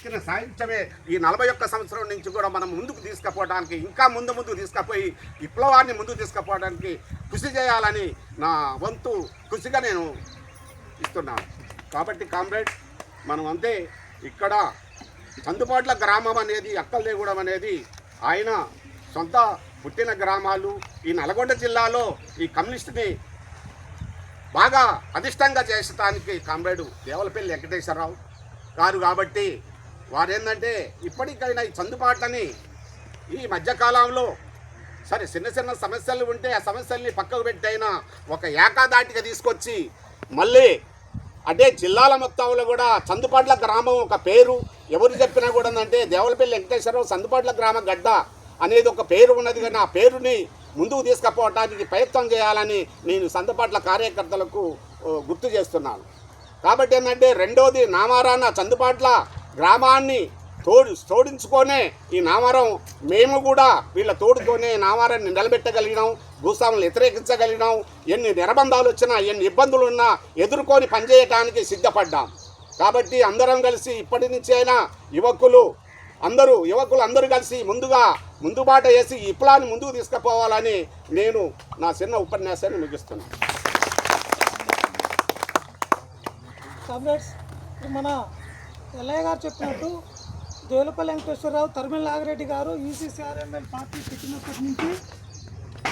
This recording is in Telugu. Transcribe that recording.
ఇచ్చిన సాహిత్యమే ఈ 41 సంవత్సరం నుంచి కూడా మనం ముందుకు తీసుకుపోవడానికి, ఇంకా ముందుకు తీసుకుపోయి విప్లవాన్ని ముందుకు తీసుకుపోవడానికి కృషి చేయాలని నా వంతు కృషిగా నేను ఇస్తున్నాను. కాబట్టి కామ్రేడ్, మనం అంతే ఇక్కడ చందుపాట్ల గ్రామం అనేది, అక్కల్దేగూడెం అనేది ఆయన సొంత పుట్టిన గ్రామాలు. ఈ నల్గొండ జిల్లాలో ఈ కమ్యూనిస్ట్ని బాగా అధిష్టంగా చేసడానికి కామ్రేడు దేవులపల్లి వెంకటేశ్వరరావు గారు. కాబట్టి వారేంటంటే ఇప్పటికైనా ఈ చందుపాట్లని ఈ మధ్యకాలంలో సరే చిన్న సమస్యలు ఉంటే ఆ సమస్యల్ని పక్కకు పెట్టైనా ఒక ఏకాదాటిగా తీసుకొచ్చి మళ్ళీ అంటే జిల్లాల మొత్తంలో కూడా చందుపాట్ల గ్రామం ఒక పేరు ఎవరు చెప్పినా కూడా అంటే దేవులపల్లి వెంకటేశ్వరరావు చందుపాట్ల గ్రామ గడ్డ అనేది ఒక పేరు ఉన్నది. కానీ ఆ పేరుని ముందుకు తీసుకుపోవడానికి ప్రయత్నం చేయాలని నేను చందుపాట్ల కార్యకర్తలకు గుర్తు చేస్తున్నాను. కాబట్టి ఏంటంటే రెండోది, నామారాన్న చందుపాట్ల గ్రామాన్ని తోడించుకొనే ఈ నామారం మేము కూడా వీళ్ళ తోడుతోనే నామారాన్ని నిలబెట్టగలిగినాం, భూస్వాములను వ్యతిరేకించగలిగినాం. ఎన్ని నిర్బంధాలు వచ్చినా, ఎన్ని ఇబ్బందులు ఉన్నా ఎదుర్కొని పనిచేయటానికి సిద్ధపడ్డాం. కాబట్టి అందరం కలిసి ఇప్పటి నుంచి అయినా యువకులు అందరూ కలిసి ముందుబాట వేసి ఈ విప్లవాన్ని ముందుకు తీసుకుపోవాలని నేను నా చిన్న ఉపన్యాసాన్ని ముగిస్తున్నాను. కామ్రేడ్స్, మన ఎల్లయ్య గారు చెప్పినట్టు దేవులపల్లి వెంకటేశ్వరరావు, తరిమల నాగిరెడ్డి గారు ఈసీసీఆర్ఎంఎల్ పార్టీ పెట్టినప్పటి నుంచి